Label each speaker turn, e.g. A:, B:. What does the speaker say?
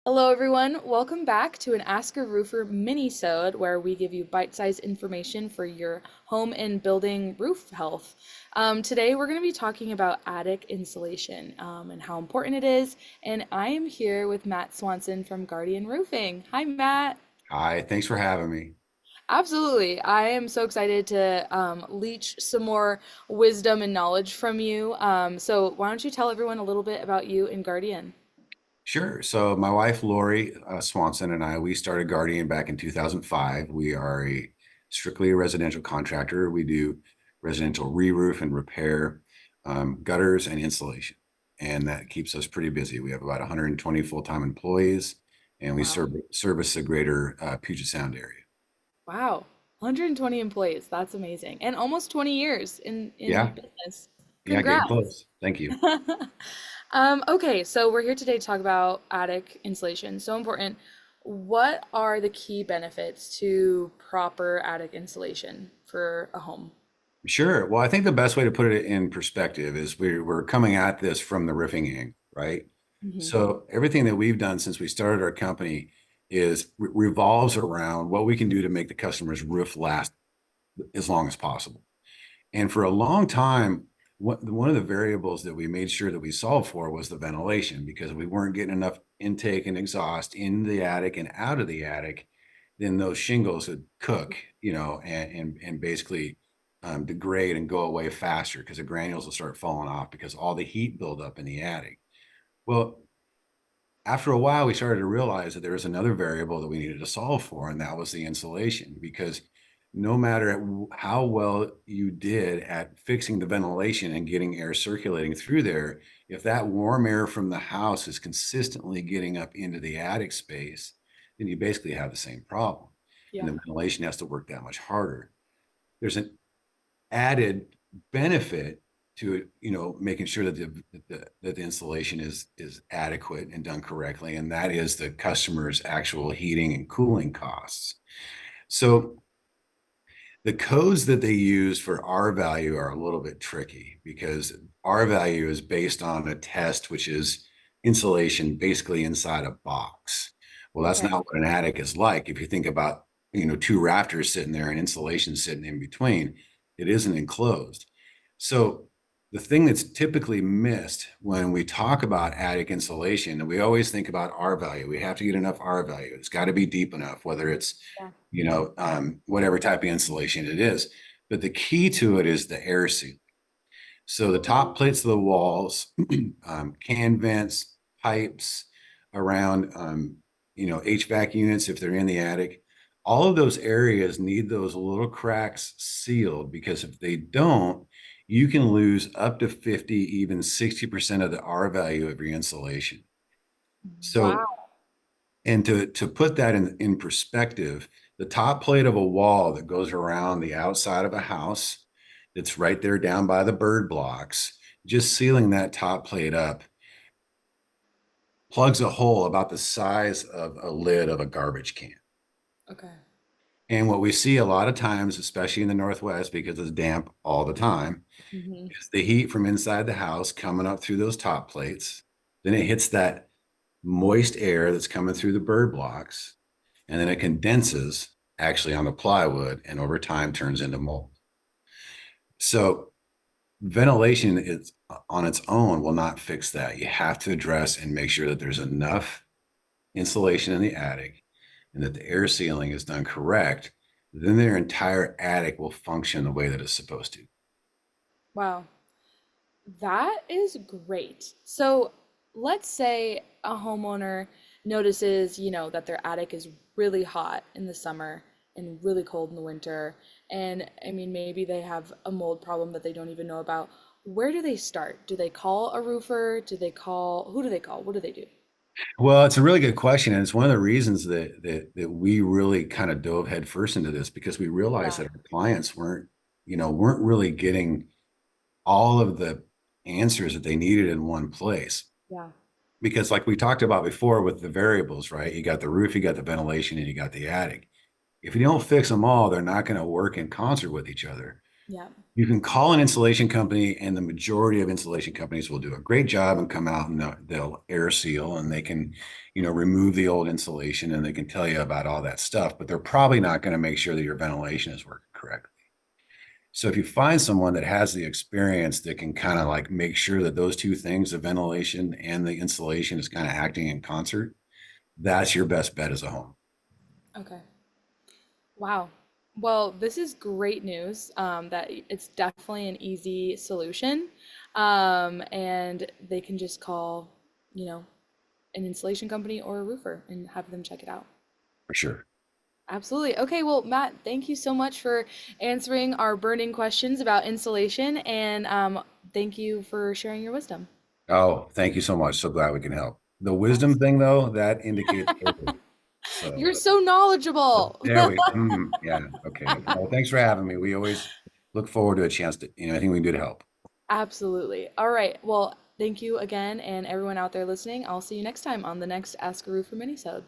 A: Hello, everyone. Welcome back to an Ask a Roofer Minisode, where we give you bite-sized information for your home and building roof health. Today, we're going to be talking about attic insulation and how important it is. And I am here with Matt Swanson from Guardian Roofing. Hi, Matt.
B: Hi, thanks for having me.
A: Absolutely. I am so excited to leech some more wisdom and knowledge from you. So, why don't you tell everyone a little bit about you and Guardian?
B: Sure. So my wife, Lori Swanson, and we started Guardian back in 2005. We are strictly a residential contractor. We do residential re-roof and repair, gutters and insulation. And that keeps us pretty busy. We have about 120 full-time employees, and we
A: Wow.
B: service the greater Puget Sound area.
A: Wow, 120 employees. That's amazing. And almost 20 years in
B: Yeah,
A: business.
B: yeah, getting
A: Congrats.
B: close. Thank you.
A: Okay, so we're here today to talk about attic insulation. So important. What are the key benefits to proper attic insulation for a home?
B: Sure. Well, I think the best way to put it in perspective is we're coming at this from the roofing angle, right?
A: Hmm.
B: So everything that we've done since we started our company is revolves around what we can do to make the customer's roof last as long as possible. And for a long time, one of the variables that we made sure that we solved for was the ventilation because we weren't getting enough intake and exhaust in the attic and out of the attic, then those shingles would cook, and basically degrade and go away faster because the granules will start falling off because all the heat build up in the attic. Well, after a while, we started to realize that there was another variable that we needed to solve for, and that was the insulation. Because no matter how well you did at fixing the ventilation and getting air circulating through there, if that warm air from the house is consistently getting up into the attic space, then you basically have the same problem. And
A: Yeah.
B: the ventilation has to work that much harder. There's an added benefit to making sure that the installation is adequate and done correctly, and that is the customer's actual heating and cooling costs. So the codes that they use for R value are a little bit tricky because R value is based on a test which is insulation basically inside a box. Well, that's
A: Okay.
B: not what an attic is like. If you think about two rafters sitting there and insulation sitting in between, it isn't enclosed. So the thing that's typically missed when we talk about attic insulation, and we always think about R value. We have to get enough R value. It's got to be deep enough, whether it's
A: Yeah.
B: whatever type of insulation it is. But the key to it is the air seal. So the top plates of the walls, can vents, pipes around, HVAC units, if they're in the attic, all of those areas need those little cracks sealed because if they don't, you can lose up to 50, even 60% of the R value of your insulation. So,
A: Wow.
B: and to put that in perspective, the top plate of a wall that goes around the outside of a house that's right there down by the bird blocks, just sealing that top plate up plugs a hole about the size of a lid of a garbage can.
A: Okay.
B: And what we see a lot of times, especially in the Northwest, because it's damp all the time,
A: Hmm.
B: is the heat from inside the house coming up through those top plates. Then it hits that moist air that's coming through the bird blocks, and then it condenses actually on the plywood and over time turns into mold. So ventilation is on its own will not fix that. You have to address and make sure that there's enough insulation in the attic and that the air sealing is done correct. Then their entire attic will function the way that it's supposed to.
A: Wow. That is great. So let's say a homeowner notices, that their attic is really hot in the summer and really cold in the winter. And I mean, maybe they have a mold problem that they don't even know about. Where do they start? Do they call a roofer? Who do they call? What do they do?
B: Well, it's a really good question, and it's one of the reasons that we really kind of dove headfirst into this because we realized
A: Yeah.
B: that our clients weren't really getting all of the answers that they needed in one place.
A: Yeah.
B: Because like we talked about before with the variables, right? You got the roof, you got the ventilation, and you got the attic. If you don't fix them all, they're not going to work in concert with each other.
A: Yeah.
B: You can call an insulation company, and the majority of insulation companies will do a great job and come out and they'll air seal and they can, remove the old insulation and they can tell you about all that stuff, but they're probably not going to make sure that your ventilation is working correctly. So if you find someone that has the experience that can kind of like make sure that those two things, the ventilation and the insulation, is kind of acting in concert, that's your best bet as a home.
A: Okay. Wow. Well, this is great news, that it's definitely an easy solution. And they can just call, you know, an installation company or a roofer and have them check it out.
B: For sure.
A: Absolutely. Okay, well, Matt, thank you so much for answering our burning questions about insulation, and thank you for sharing your wisdom.
B: Oh, thank you so much. So glad we can help. The wisdom thing,
A: Absolutely.
B: though, that indicates age.
A: You're
B: So
A: so knowledgeable.
B: yeah, okay. Well, thanks for having me. We always look forward to a chance to, anything we can do to help.
A: Absolutely. All right. Well, thank you again, and everyone out there listening. I'll see you next time on the next Ask a Roofer Minisode.